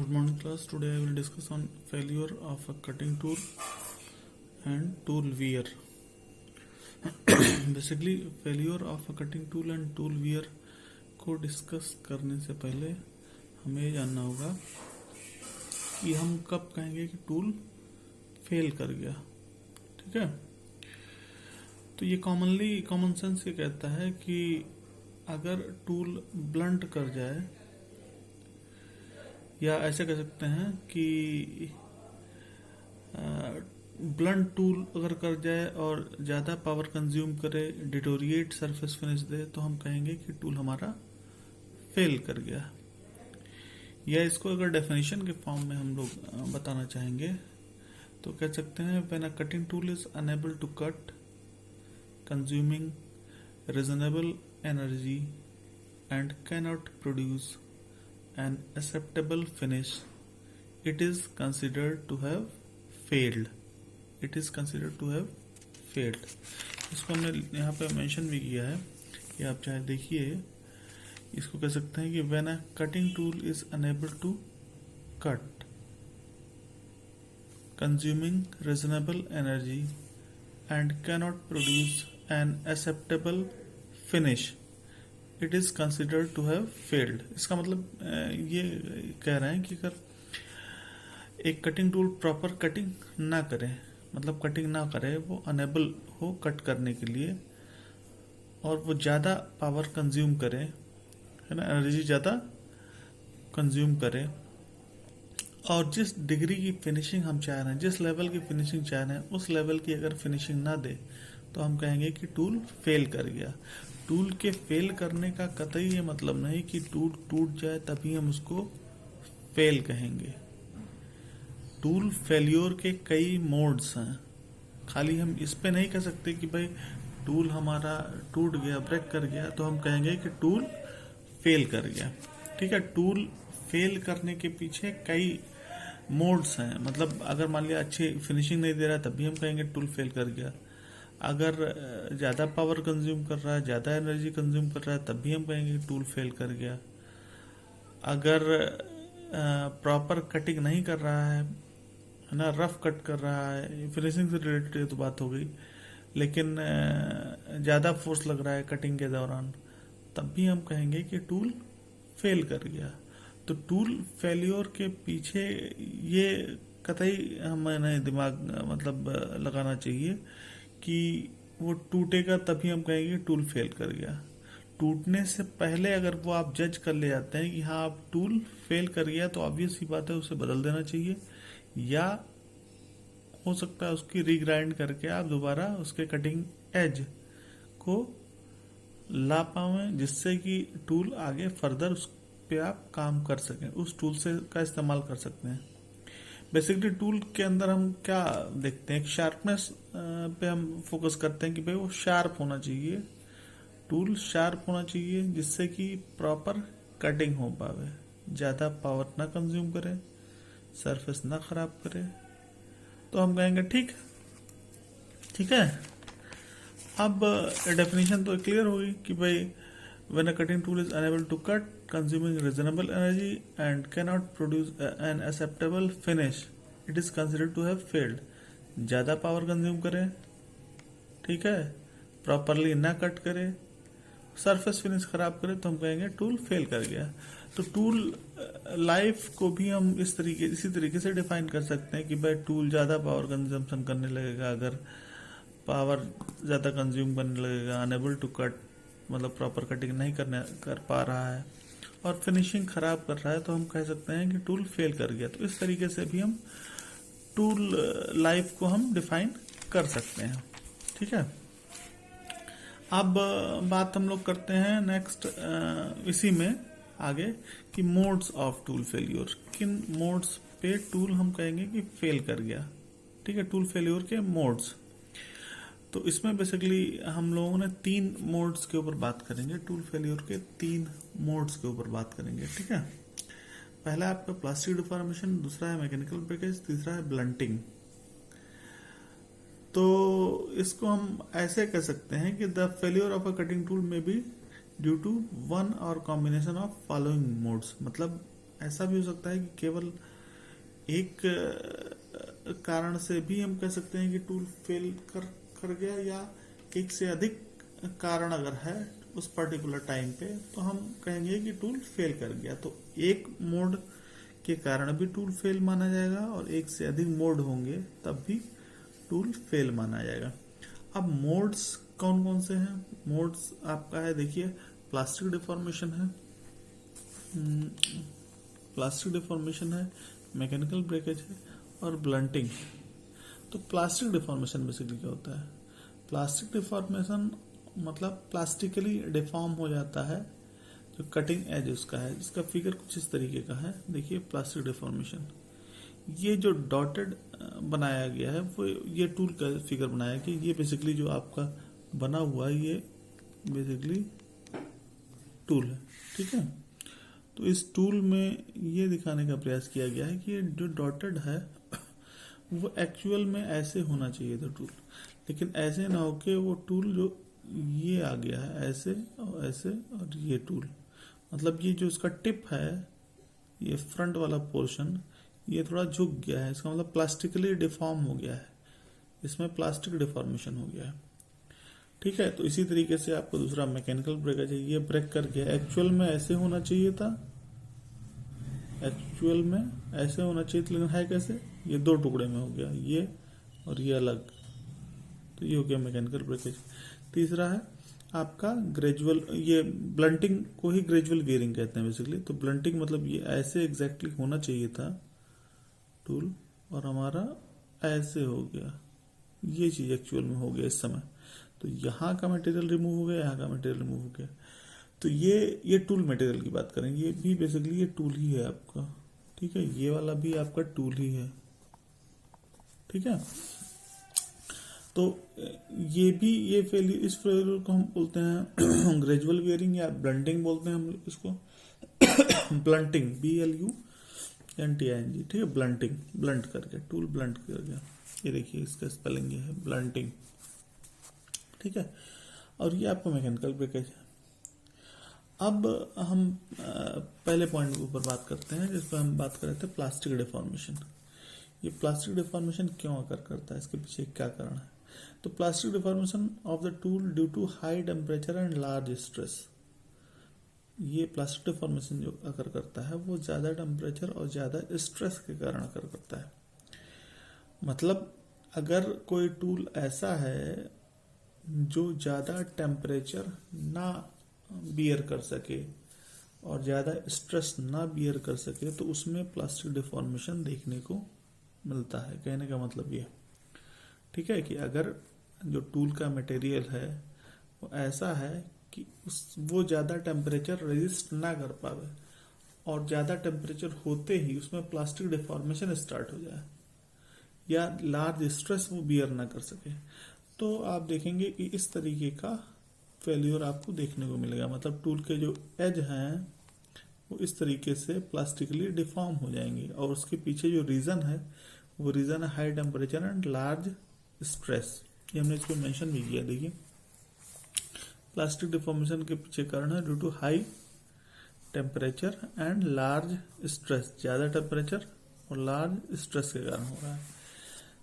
Good morning class. Today I will discuss on failure of a cutting tool and tool wear. Basically failure of a cutting tool and tool wear को discuss करने से पहले हमें ये जानना होगा कि हम कब कहेंगे कि टूल फेल कर गया। ठीक है, तो ये कॉमन सेंस ये कहता है कि अगर टूल ब्लंट कर जाए, या ऐसे कह सकते हैं कि ब्लंट टूल अगर कर जाए और ज़्यादा पावर कंज्यूम करे, डिटोरिएट सरफेस फिनिश दे, तो हम कहेंगे कि टूल हमारा फेल कर गया। या इसको अगर डेफिनेशन के फॉर्म में हम लोग बताना चाहेंगे तो कह सकते हैं when a cutting tool is unable to cut consuming reasonable energy and cannot produce an acceptable finish, it is considered to have failed. It is considered to have failed. इसको हमने यहाँ पे मेंशन भी किया है कि आप चाहे देखिए, इसको कह सकते हैं कि when a cutting tool is unable to cut consuming reasonable energy and cannot produce an acceptable finish, it is considered to have failed. इसका मतलब ये कह रहे हैं कि अगर एक कटिंग टूल प्रॉपर कटिंग ना करे, मतलब कटिंग ना करे, वो अनेबल हो कट करने के लिए, और वो ज़्यादा पावर कंज्यूम करे, है ना, एनर्जी ज़्यादा कंज्यूम करे, और जिस डिग्री की फिनिशिंग हम चाह रहे हैं, जिस लेवल की फिनिशिंग चाह रहे हैं, उस लेवल की अगर फिनिशिंग ना दे तो हम कहेंगे कि टूल फेल कर गया। टूल के फेल करने का कतई ये मतलब नहीं कि टूल टूट जाए तभी हम उसको फेल कहेंगे। टूल फेल्योर के कई मोड्स हैं, खाली हम इस पे नहीं कह सकते कि भाई टूल हमारा टूट गया, ब्रेक कर गया, तो हम कहेंगे कि टूल फेल कर गया। ठीक है, टूल फेल करने के पीछे कई मोड्स हैं। मतलब अगर मान लिया अच्छी फिनिशिंग नहीं दे रहा तब भी हम कहेंगे टूल फेल कर गया। अगर ज़्यादा पावर कंज्यूम कर रहा है, ज़्यादा एनर्जी कंज्यूम कर रहा है, तब भी हम कहेंगे टूल फेल कर गया। अगर प्रॉपर कटिंग नहीं कर रहा है ना, रफ कट कर रहा है, फिनिशिंग से रिलेटेड तो बात हो गई, लेकिन ज़्यादा फोर्स लग रहा है कटिंग के दौरान, तब भी हम कहेंगे कि टूल फेल कर गया। तो टूल फेल्योर के पीछे ये कतई हमें दिमाग मतलब लगाना चाहिए कि वो टूटेगा तभी हम कहेंगे टूल फेल कर गया। टूटने से पहले अगर वो आप जज कर ले जाते हैं कि हाँ आप टूल फेल कर गया, तो ऑब्वियस सी बात है उसे बदल देना चाहिए, या हो सकता है उसकी रीग्राइंड करके आप दोबारा उसके कटिंग एज को ला पाए, जिससे कि टूल आगे फर्दर उस पे आप काम कर सकें, उस टूल से का इस्तेमाल कर सकते हैं। बेसिकली टूल के अंदर हम क्या देखते हैं, शार्पनेस पे हम फोकस करते हैं कि भाई वो शार्प होना चाहिए, टूल शार्प होना चाहिए, जिससे कि प्रॉपर कटिंग हो पावे, ज़्यादा पावर ना कंज्यूम करे, सरफेस ना खराब करे, तो हम कहेंगे ठीक है। अब डेफिनेशन तो क्लियर होगी कि भाई when a cutting tool is unable to cut consuming reasonable energy and cannot produce an acceptable finish, it is considered to have failed। ज़्यादा पावर कंज्यूम करे, ठीक है, प्रॉपरली ना कट करे, सरफेस फिनिश खराब करे, तो हम कहेंगे टूल फेल कर गया। तो टूल लाइफ को भी हम इसी तरीके से डिफाइन कर सकते हैं कि भाई टूल ज़्यादा पावर कंजम्पशन करने लगेगा, अगर पावर ज़्यादा कंज्यूम करने लगेगा, अनेबल टू कट मतलब प्रॉपर कटिंग नहीं कर पा रहा है, और फिनिशिंग खराब कर रहा है, तो हम कह सकते हैं कि टूल फेल कर गया। तो इस तरीके से भी हम टूल लाइफ को हम डिफाइन कर सकते हैं। ठीक है, अब बात हम लोग करते हैं नेक्स्ट इसी में आगे कि मोड्स ऑफ टूल फेल्योर, किन मोड्स पे टूल हम कहेंगे कि फेल कर गया। ठीक है, टूल फेल्योर के मोड्स, तो इसमें बेसिकली हम लोगों ने 3 मोड्स के ऊपर बात करेंगे, टूल फेल्योर के 3 मोड्स के ऊपर बात करेंगे। ठीक है, पहला है आपका प्लास्टिक डिफॉर्मेशन, दूसरा है मैकेनिकल ब्रेकेज, तीसरा है ब्लंटिंग। तो इसको हम ऐसे कह सकते हैं कि the failure of a cutting tool में बी ड्यू टू वन और कॉम्बिनेशन ऑफ फॉलोइंग मोड्स, मतलब ऐसा भी हो सकता है कि केवल एक कारण से भी हम कह सकते हैं कि टूल फेल कर गया, या एक से अधिक कारण अगर है उस पर्टिकुलर टाइम पे तो हम कहेंगे कि टूल फेल कर गया। तो एक मोड के कारण भी टूल फेल माना जाएगा और एक से अधिक मोड होंगे तब भी टूल फेल माना जाएगा। अब मोड्स कौन कौन से हैं? मोड्स आपका है, देखिए, प्लास्टिक डिफॉर्मेशन है, मैकेनिकल ब्रेकेज है और ब्लंटिंग। तो प्लास्टिक डिफॉर्मेशन बेसिकली क्या होता है? प्लास्टिक डिफॉर्मेशन मतलब प्लास्टिकली डिफॉर्म हो जाता है जो कटिंग एज उसका है, जिसका फिगर कुछ इस तरीके का है। देखिए प्लास्टिक डिफॉर्मेशन, ये जो डॉटेड बनाया गया है वो ये टूल का फिगर बनाया कि ये बेसिकली जो आपका बना हुआ है ये बेसिकली टूल है, ठीक है। तो इस टूल में ये दिखाने का प्रयास किया गया है कि ये जो डॉटेड है वो एक्चुअल में ऐसे होना चाहिए था टूल, लेकिन ऐसे ना होके वो टूल जो ये आ गया है ऐसे और ऐसे, और ये टूल मतलब ये जो इसका टिप है, ये फ्रंट वाला पोर्शन ये थोड़ा झुक गया है, इसका मतलब प्लास्टिकली डिफॉर्म हो गया है, इसमें प्लास्टिक डिफॉर्मेशन हो गया है, ठीक है। तो इसी तरीके से आपको दूसरा मैकेनिकल ब्रेकेज है, ये ब्रेक कर गया, एक्चुअल में ऐसे होना चाहिए था, एक्चुअल में ऐसे होना चाहिए था, लेकिन है कैसे, ये दो टुकड़े में हो गया, ये और ये अलग, तो ये हो गया मैकेनिकल ब्रेकेज। तीसरा है आपका ग्रेजुअल, ये ब्लंटिंग को ही ग्रेजुअल गियरिंग कहते हैं बेसिकली। तो ब्लंटिंग मतलब ये ऐसे एग्जैक्टली होना चाहिए था टूल और हमारा ऐसे हो गया, ये चीज एक्चुअल में हो गया इस समय। तो यहाँ का मटेरियल रिमूव हो गया, यहाँ का मटेरियल रिमूव हो गया। तो ये टूल मटेरियल की बात करें, ये भी बेसिकली ये टूल ही है आपका, ठीक है। ये वाला भी आपका टूल ही है, ठीक है। तो ये भी ये फेलियर, इस फेलियर को हम बोलते हैं ग्रेजुअल वियरिंग या ब्लंटिंग बोलते हैं हम इसको ब्लंटिंग, BLUNTING, ठीक है। ब्लंटिंग, ब्लंट करके, टूल ब्लंट कर गया, ये देखिए इसका स्पेलिंग ये है ब्लंटिंग, ठीक है। और ये आपका मैकेनिकल ब्रेकेज है। अब हम पहले पॉइंट के ऊपर बात करते हैं जिस पर हम बात कर रहे थे, प्लास्टिक डिफॉर्मेशन। ये प्लास्टिक डिफॉर्मेशन क्यों अकर करता है, इसके पीछे क्या कारण है? तो plastic deformation of the tool due to high temperature and large stress. ये प्लास्टिक डिफॉर्मेशन जो अकर करता है वो ज्यादा टेम्परेचर और ज्यादा स्ट्रेस के कारण अकर करता है। मतलब अगर कोई टूल ऐसा है जो ज्यादा टेम्परेचर ना बियर कर सके और ज्यादा स्ट्रेस ना बियर कर सके तो उसमें प्लास्टिक डिफॉर्मेशन देखने को मिलता है। कहने का मतलब ये, ठीक है, कि अगर जो टूल का मटेरियल है वो ऐसा है कि वो ज्यादा टेम्परेचर रेजिस्ट ना कर पावे और ज्यादा टेम्परेचर होते ही उसमें प्लास्टिक डिफॉर्मेशन स्टार्ट हो जाए या लार्ज स्ट्रेस वो बियर ना कर सके, तो आप देखेंगे कि इस तरीके का फेल्यूर आपको देखने को मिलेगा। मतलब टूल के जो एज हैं वो इस तरीके से प्लास्टिकली डिफॉर्म हो जाएंगे और उसके पीछे जो रीजन है वो रीजन है high temperature and large stress. ये हमने इसको मेंशन भी किया, देखिए प्लास्टिक डिफॉर्मेशन के पीछे कारण है due to high temperature and large stress, ज्यादा टेम्परेचर और लार्ज स्ट्रेस के कारण हो रहा है।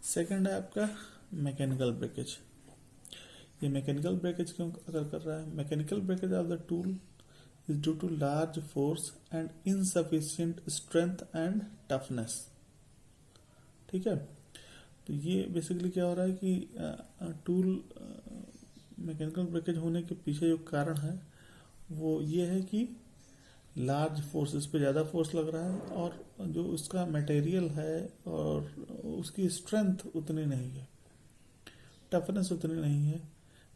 सेकंड है आपका मैकेनिकल ब्रेकेज। ये मैकेनिकल ब्रेकेज क्यों अगर कर रहा है? Mechanical breakage of the tool is due to large force and insufficient strength and toughness, ठीक है। तो ये बेसिकली क्या हो रहा है कि टूल मैकेनिकल ब्रेकेज होने के पीछे जो कारण है वो ये है कि लार्ज फोर्स, इस पे ज़्यादा फोर्स लग रहा है और जो उसका मटेरियल है और उसकी स्ट्रेंथ उतनी नहीं है, टफनेस उतनी नहीं है,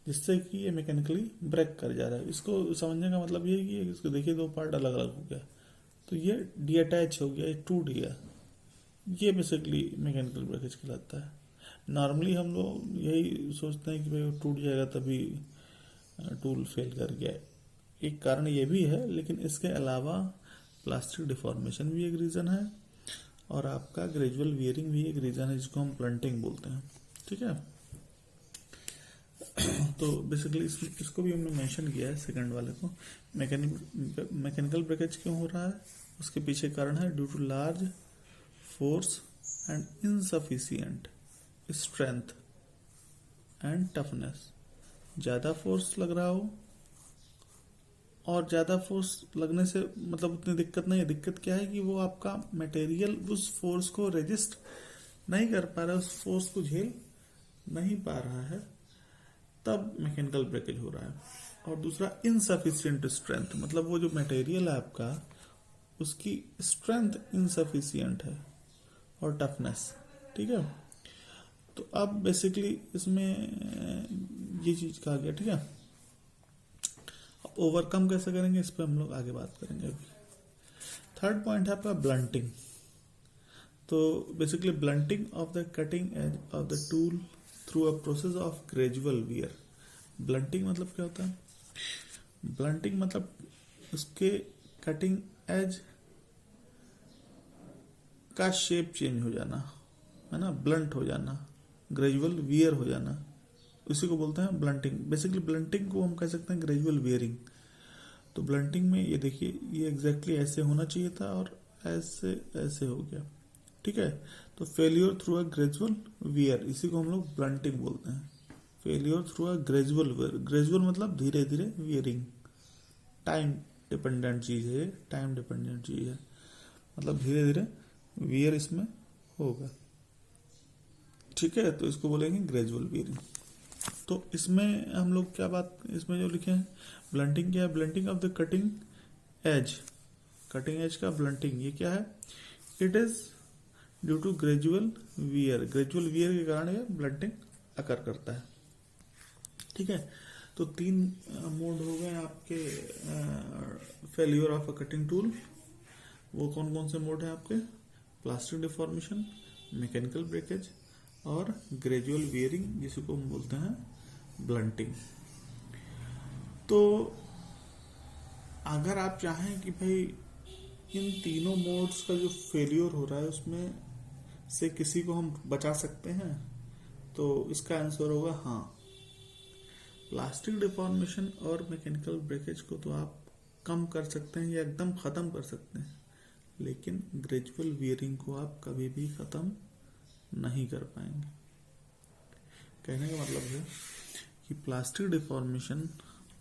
जिससे कि ये मैकेनिकली ब्रेक कर जा रहा है। इसको समझने का मतलब ये है कि इसको देखिए दो पार्ट अलग अलग हो गया, तो ये डीअटैच हो गया, ये टूट गया, ये बेसिकली मैकेनिकल ब्रेकेज कहलाता है। नॉर्मली हम लोग यही सोचते हैं कि भाई टूट जाएगा तभी टूल फेल कर गया, एक कारण ये भी है, लेकिन इसके अलावा प्लास्टिक डिफॉर्मेशन भी एक रीजन है और आपका ग्रेजुअल वियरिंग भी एक रीजन है जिसको हम ब्लंटिंग बोलते हैं, ठीक है। तो बेसिकली इसको भी हमने मेंशन किया है सेकंड वाले को। मैकेनिकल ब्रेकेज क्यों हो रहा है? उसके पीछे कारण है due to large force and insufficient strength and toughness. ज़्यादा फोर्स लग रहा हो, और ज़्यादा फोर्स लगने से मतलब उतनी दिक्कत नहीं है। दिक्कत क्या है कि वो आपका मटेरियल उस फोर्स को रेजिस्ट नहीं कर पा रहा है, उस फोर्स को झेल नहीं पा रहा है, तब मैकेनिकल ब्रेकेज हो रहा है। और दूसरा इनसफिशिएंट स्ट्रेंथ, मतलब वो जो मटेरियल है आपका उसकी स्ट्रेंथ इनसफिशिएंट है, और टफनेस। ठीक है, तो अब बेसिकली इसमें ये चीज कहा गया। ठीक है, अब ओवरकम कैसे करेंगे इस पर हम लोग आगे बात करेंगे। अभी थर्ड पॉइंट है आपका ब्लंटिंग। तो basically blunting of the cutting as of the tool through a process of gradual wear. Blunting मतलब क्या होता है? ब्लंटिंग मतलब उसके कटिंग एज का शेप चेंज हो जाना, है ना, ब्लंट हो जाना, ग्रेजुअल वियर हो जाना, उसी को बोलते हैं ब्लंटिंग। बेसिकली ब्लंटिंग को हम कह सकते हैं ग्रेजुअल वियरिंग। तो ब्लंटिंग में ये देखिए, ये एग्जैक्टली ऐसे होना चाहिए था और ऐसे ऐसे हो गया। ठीक है, तो failure through a gradual wear, इसी को हम लोग ब्लंटिंग बोलते हैं। Failure through a gradual wear, gradual मतलब धीरे धीरे वियरिंग, टाइम डिपेंडेंट चीज है, टाइम डिपेंडेंट चीज है, मतलब धीरे धीरे वियर इसमें होगा। ठीक है, तो इसको बोलेंगे ग्रेजुअल वियरिंग। तो इसमें हम लोग क्या बात, इसमें जो लिखे हैं ब्लंटिंग क्या है? Blunting of the cutting edge, cutting edge का ब्लंटिंग, ये क्या है? It is due to gradual wear, gradual wear के कारण ये ब्लंटिंग अकर करता है। ठीक है, तो तीन मोड हो गए आपके failure of a cutting tool. वो कौन कौन से मोड है आपके? प्लास्टिक डिफॉर्मेशन, मैकेनिकल ब्रेकेज और ग्रेजुअल वियरिंग, जिसको हम बोलते हैं ब्लंटिंग। तो अगर आप चाहें कि भाई इन तीनों मोड्स का जो फेलियर हो रहा है उसमें से किसी को हम बचा सकते हैं, तो इसका आंसर होगा हाँ। प्लास्टिक डिफॉर्मेशन और मैकेनिकल ब्रेकेज को तो आप कम कर सकते हैं या एकदम खत्म कर सकते हैं, लेकिन ग्रेजुअल वियरिंग को आप कभी भी खत्म नहीं कर पाएंगे। कहने का मतलब है कि प्लास्टिक डिफॉर्मेशन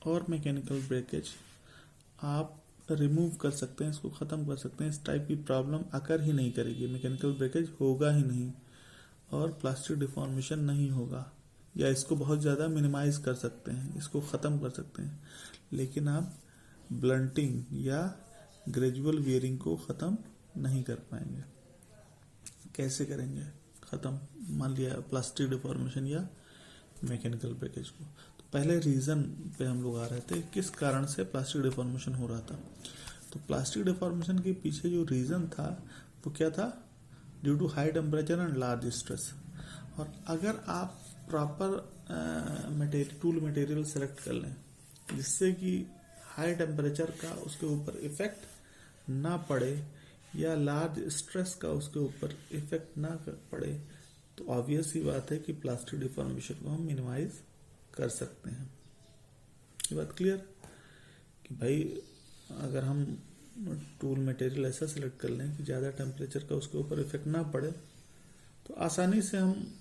और मैकेनिकल ब्रेकेज आप रिमूव कर सकते हैं, इसको खत्म कर सकते हैं। इस टाइप की प्रॉब्लम आकर ही नहीं करेगी, मैकेनिकल ब्रेकेज होगा ही नहीं और प्लास्टिक डिफॉर्मेशन नहीं होगा, या इसको बहुत ज़्यादा मिनिमाइज कर सकते हैं, इसको ख़त्म कर सकते हैं, लेकिन आप ब्लंटिंग या ग्रेजुअल वियरिंग को ख़त्म नहीं कर पाएंगे। कैसे करेंगे ख़त्म, मान लिया प्लास्टिक डिफॉर्मेशन या मैकेनिकल ब्रेकेज को? तो पहले रीज़न पे हम लोग आ रहे थे, किस कारण से प्लास्टिक डिफॉर्मेशन हो रहा था। तो प्लास्टिक डिफॉर्मेशन के पीछे जो रीज़न था वो क्या था? Due to high temperature and large stress. और अगर आप प्रॉपर टूल मटेरियल सेलेक्ट कर लें जिससे कि हाई टेम्परेचर का उसके ऊपर इफेक्ट ना पड़े या लार्ज स्ट्रेस का उसके ऊपर इफेक्ट ना पड़े, तो ऑब्वियस ही बात है कि प्लास्टिक डिफॉर्मेशन को हम मिनिमाइज कर सकते हैं। ये बात क्लियर कि भाई अगर हम टूल मटेरियल ऐसा सिलेक्ट कर लें कि ज़्यादा टेम्परेचर का उसके ऊपर इफेक्ट ना पड़े, तो आसानी से हम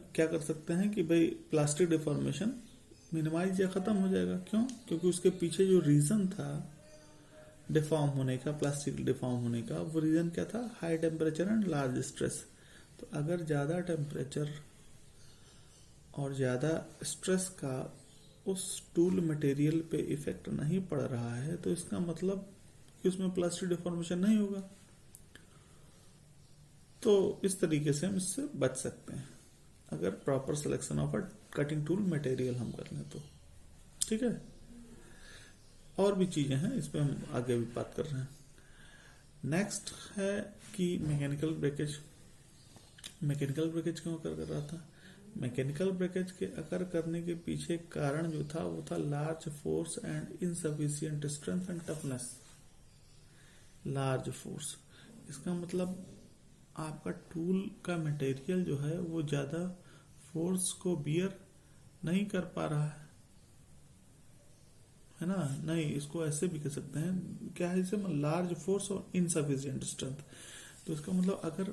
क्या कर सकते हैं कि भाई प्लास्टिक डिफॉर्मेशन मिनिमाइज या ख़त्म हो जाएगा। क्यों? क्योंकि उसके पीछे जो रीज़न था डिफॉर्म होने का, प्लास्टिक डिफॉर्म होने का, वो रीज़न क्या था? High temperature and large stress. तो अगर ज़्यादा टेम्परेचर और ज़्यादा स्ट्रेस का उस टूल मटेरियल पे इफेक्ट नहीं पड़ रहा है, तो इसका मतलब कि उसमें प्लास्टिक डिफॉर्मेशन नहीं होगा। तो इस तरीके से हम इससे बच सकते हैं अगर proper selection of a cutting tool material हम कर लें तो। ठीक है, और भी चीजें हैं, इस पे हम आगे भी बात कर रहे हैं। नेक्स्ट है कि मैकेनिकल ब्रेकेज। मैकेनिकल ब्रेकेज क्यों कर रहा था? मैकेनिकल ब्रेकेज के अकर करने के पीछे कारण जो था वो था large force and insufficient strength and toughness. Large force, इसका मतलब आपका टूल का मटेरियल जो है वो ज्यादा फोर्स को बियर नहीं कर पा रहा है ना। नहीं, इसको ऐसे भी कह सकते हैं, क्या है इसे, लार्ज फोर्स और इनसफिशिएंट स्ट्रेंथ। तो इसका मतलब अगर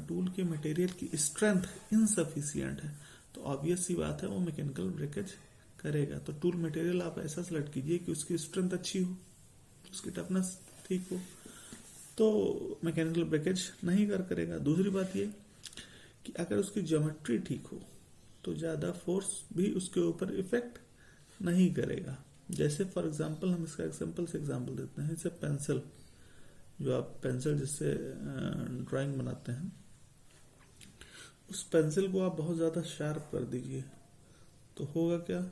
टूल के मटेरियल की स्ट्रेंथ इनसफिशिएंट है तो ऑब्वियस सी बात है वो मैकेनिकल ब्रेकेज करेगा। तो टूल मटेरियल आप ऐसा सेलेक्ट कीजिए कि उसकी स्ट्रेंथ अच्छी हो, उसकी टफनेस ठीक हो, तो मैकेनिकल ब्रेकेज नहीं करेगा। दूसरी बात ये कि अगर उसकी ज्योमेट्री ठीक हो तो ज़्यादा फोर्स भी उसके ऊपर इफेक्ट नहीं करेगा। जैसे फॉर एग्जांपल हम इसका एग्जांपल देते हैं, जैसे पेंसिल, जो आप पेंसिल जिससे ड्राइंग बनाते हैं, उस पेंसिल को आप बहुत ज़्यादा शार्प कर दीजिए तो होगा क्या,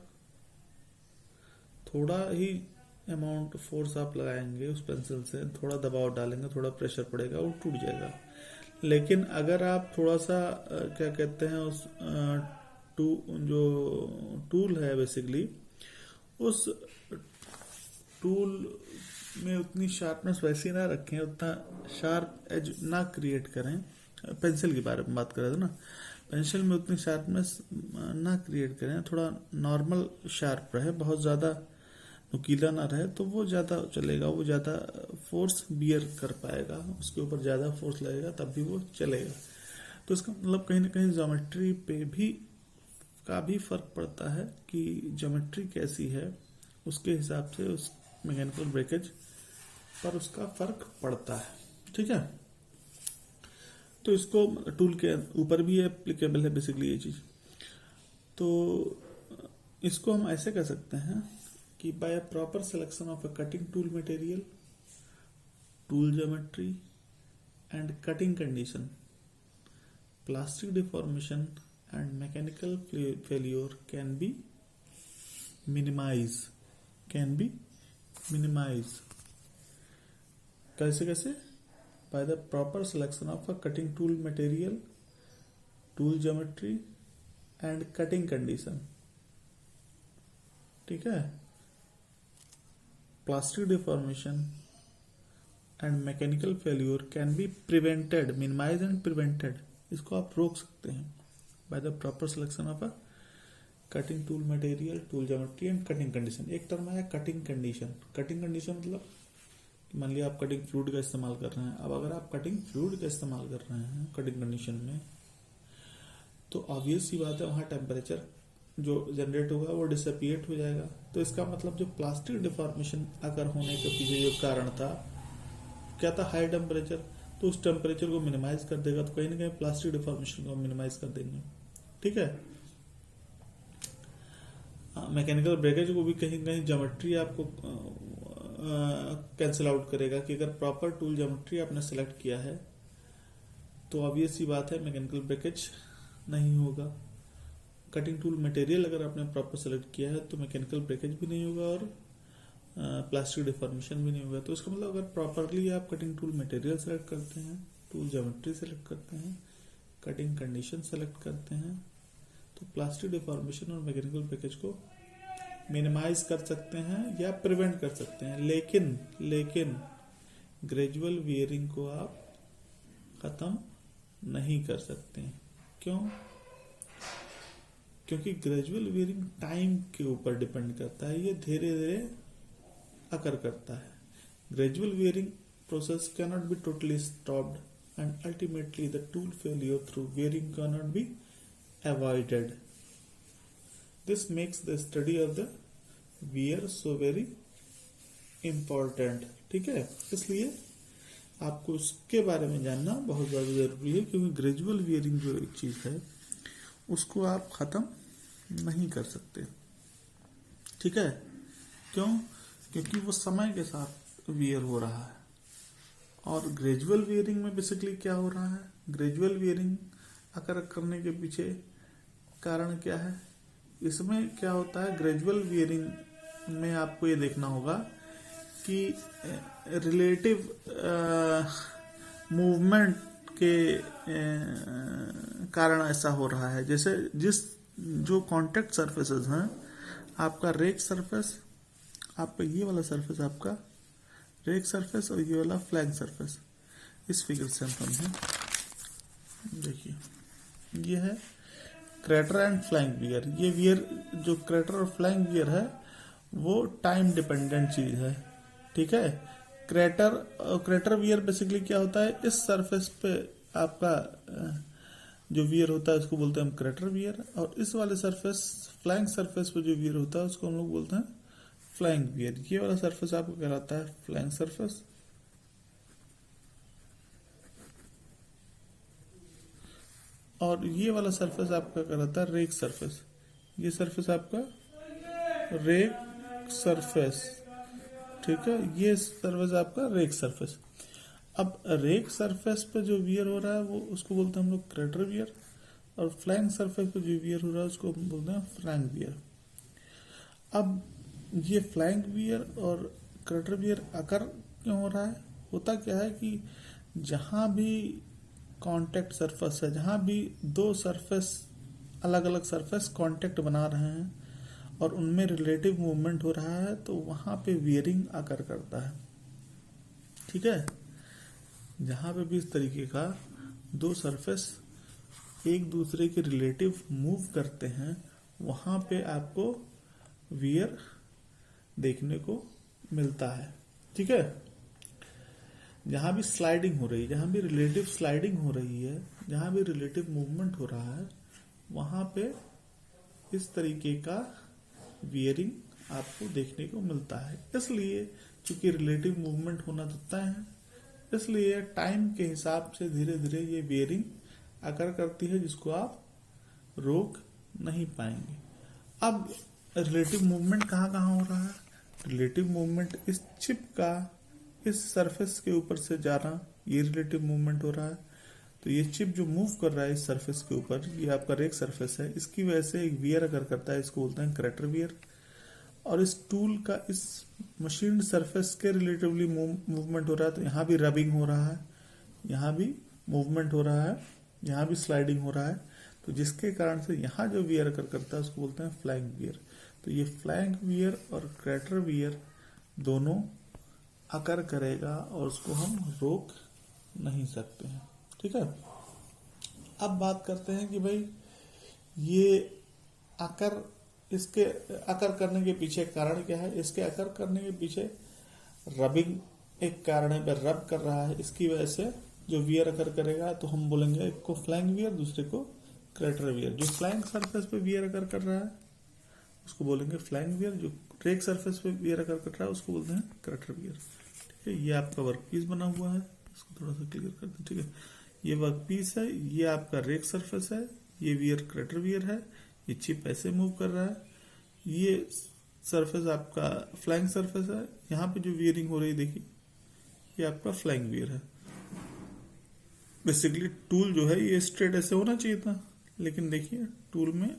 थोड़ा ही अमाउंट फोर्स आप लगाएंगे उस पेंसिल से, थोड़ा दबाव डालेंगे, थोड़ा प्रेशर पड़ेगा, वो टूट जाएगा। लेकिन अगर आप थोड़ा सा क्या कहते हैं उस जो टूल है बेसिकली, उस टूल में उतनी शार्पनेस वैसी ना रखें, उतना शार्प एज ना क्रिएट करें, पेंसिल के बारे में बात कर रहे थे ना, पेंसिल में उतनी शार्पनेस ना क्रिएट करें, थोड़ा नॉर्मल शार्प रहे, बहुत ज़्यादा नुकीला ना रहे, तो वो ज़्यादा चलेगा, वो ज़्यादा फोर्स बियर कर पाएगा, उसके ऊपर ज़्यादा फोर्स लगेगा तब भी वो चलेगा। तो इसका मतलब कहीं ना कहीं ज्योमेट्री पे भी का भी फर्क पड़ता है कि ज्योमेट्री कैसी है, उसके हिसाब से उस मैकेनिकल ब्रेकेज पर उसका फर्क पड़ता है। ठीक है, तो इसको टूल के ऊपर भी एप्लीकेबल है बेसिकली ये चीज। तो इसको हम ऐसे कह सकते हैं कि by a proper selection of a cutting tool material, tool geometry and cutting condition, plastic deformation and mechanical failure can be minimize. कैसे? By the proper selection of a cutting tool material, tool geometry and cutting condition. ठीक है, plastic deformation and mechanical failure can be prevented, minimized and prevented. इसको आप रोक सकते हैं by the proper selection of a cutting tool material, tool geometry and cutting condition. एक term है cutting condition. cutting condition मतलब मान लिया आप कटिंग फ्लूइड का इस्तेमाल कर रहे हैं। अब अगर आप कटिंग फ्लूइड का इस्तेमाल कर रहे हैं कटिंग कंडीशन में, तो ऑब्वियस सी बात है वहाँ टेम्परेचर जो जनरेट होगा वो डिसअपिएट हो जाएगा। तो इसका मतलब जो प्लास्टिक डिफॉर्मेशन अगर होने के पीछे जो कारण था क्या था, हाई टेम्परेचर, तो उस टेम्परेचर को मिनिमाइज कर देगा, तो कहीं ना कहीं प्लास्टिक डिफॉर्मेशन को मिनिमाइज कर देंगे। ठीक है, मैकेनिकल ब्रेकेज को भी कहीं कहीं ज्योमेट्री आपको कैंसिल आउट करेगा कि अगर प्रॉपर टूल ज्योमेट्री आपने सेलेक्ट किया है तो ऑब्वियस सी बात है मैकेनिकल ब्रेकेज नहीं होगा। कटिंग टूल मटेरियल अगर आपने प्रॉपर सेलेक्ट किया है तो मैकेनिकल ब्रेकेज भी नहीं होगा और प्लास्टिक डिफॉर्मेशन भी नहीं होगा। तो इसका मतलब अगर प्रॉपरली आप कटिंग टूल मटेरियल सेलेक्ट करते हैं, टूल ज्योमेट्री सेलेक्ट करते हैं, कटिंग कंडीशन सेलेक्ट करते हैं, तो प्लास्टिक डिफॉर्मेशन और मैकेनिकल ब्रेकेज को मिनिमाइज कर सकते हैं या प्रिवेंट कर सकते हैं। लेकिन ग्रेजुअल वियरिंग को आप खत्म नहीं कर सकते। क्यों? क्योंकि ग्रेजुअल वियरिंग टाइम के ऊपर डिपेंड करता है, ये धीरे धीरे अकर करता है। Gradual wearing process cannot be totally stopped and ultimately the tool failure through wearing cannot be avoided. This makes the study of the wear so very important. ठीक है, इसलिए आपको उसके बारे में जानना बहुत ज़्यादा जरूरी है, क्योंकि ग्रेजुअल वियरिंग जो एक चीज़ है उसको आप ख़त्म नहीं कर सकते। ठीक है, क्यों? क्योंकि वो समय के साथ वियर हो रहा है। और ग्रेजुअल वियरिंग में बेसिकली क्या हो रहा है, ग्रेजुअल वियरिंग अकर करने के पीछे कारण क्या है? इसमें क्या होता है, ग्रेजुअल वियरिंग में आपको ये देखना होगा कि रिलेटिव मूवमेंट के कारण ऐसा हो रहा है। जैसे जो कांटेक्ट सरफेसेस हैं, आपका रेक सरफेस, आपका ये वाला सरफेस आपका रेक सरफेस और ये वाला फ्लैंक सरफेस, इस फिगर से हम समझें। देखिए ये है क्रेटर एंड फ्लैंक वियर। ये वियर जो क्रेटर और फ्लैंक वियर है वो टाइम डिपेंडेंट चीज है, ठीक है। क्रेटर वियर बेसिकली क्या होता है, इस सरफेस पे आपका जो वियर होता है उसको बोलते हैं हम क्रेटर वियर, और इस वाले सरफेस फ्लैंक सरफेस पे जो वियर होता है उसको हम लोग बोलते हैं फ्लैंक वियर। ये वाला सरफेस आपको कहलाता है फ्लैंक सरफेस, और ये वाला सरफेस आपका कहलाता है रेक सरफेस। ये सरफेस आपका रेक सरफेस, ठीक है। ये सरफेस आपका रेक सरफेस। अब रेक सरफेस पे जो वियर हो रहा है वो उसको बोलते हैं हम लोग क्रेटर वियर, और फ्लैंक सरफेस पे जो वियर हो रहा है उसको हम बोलते हैं फ्लैंक वियर। अब ये फ्लैंक वियर और क्रेटर वियर अकर क्यों हो रहा है, होता क्या है कि जहां भी कांटेक्ट सरफेस है, जहां भी दो सरफेस अलग अलग सरफेस कांटेक्ट बना रहे हैं और उनमें रिलेटिव मूवमेंट हो रहा है, तो वहां पे वियरिंग आकर करता है, ठीक है। जहां पे भी इस तरीके का दो सरफेस एक दूसरे के रिलेटिव मूव करते हैं, वहां पे आपको वियर देखने को मिलता है, ठीक है। जहां भी स्लाइडिंग हो रही है, जहां भी रिलेटिव स्लाइडिंग हो रही है, जहां भी रिलेटिव मूवमेंट हो रहा है, वहां पे इस तरीके का वियरिंग आपको देखने को मिलता है। इसलिए चूंकि रिलेटिव मूवमेंट होना तो तय है, इसलिए टाइम के हिसाब से धीरे धीरे ये वियरिंग आकर करती है, जिसको आप रोक नहीं पाएंगे। अब रिलेटिव मूवमेंट कहाँ कहाँ हो रहा है, रिलेटिव मूवमेंट इस चिप का इस सरफेस के ऊपर से जाना, ये रिलेटिव मूवमेंट हो रहा है। तो ये चिप जो मूव कर रहा है इस सरफेस के ऊपर, ये आपका रेक सरफेस है, इसकी वजह से एक वियर अगर करता है, इसको बोलते हैं क्रेटर वियर। और इस टूल का इस मशीन सरफेस के रिलेटिवली मूवमेंट हो रहा है, तो यहाँ भी रबिंग हो रहा है, यहाँ भी मूवमेंट हो रहा है, यहाँ भी स्लाइडिंग हो रहा है, तो जिसके कारण से यहाँ जो वियर अगर करता है उसको बोलते हैं फ्लैंक वियर। तो ये फ्लैंक वियर और क्रेटर वियर दोनों अकर करेगा और उसको हम रोक नहीं सकते हैं, ठीक है। अब बात करते हैं कि भाई ये अकर, इसके अकर करने के पीछे कारण क्या है। इसके अकर करने के पीछे रबिंग एक कारण है, रब कर रहा है, इसकी वजह से जो वियर अकर करेगा तो हम बोलेंगे एक को फ्लैंक वियर, दूसरे को क्रेटर वियर। जो फ्लैंक सरफेस पे वियर अकर कर रहा है उसको बोलेंगे फ्लैंक वियर, जो रेक सरफेस पे वियर अकर कर रहा है उसको बोलते हैं क्रेटर वियर, ठीक है। ये आपका वर्क पीस बना हुआ है, इसको थोड़ा सा क्लियर कर दें, ठीक है। ये वर्क पीस है, ये आपका रेक सरफेस है, ये वियर क्रेटर वियर है, ये चिप ऐसे मूव कर रहा है, ये सरफेस आपका फ्लैंक सरफेस है, यहाँ पे जो वियरिंग हो रही है देखिए, ये आपका फ्लैंक वियर है। बेसिकली टूल जो है ये स्ट्रेट ऐसे होना चाहिए था, लेकिन देखिए टूल में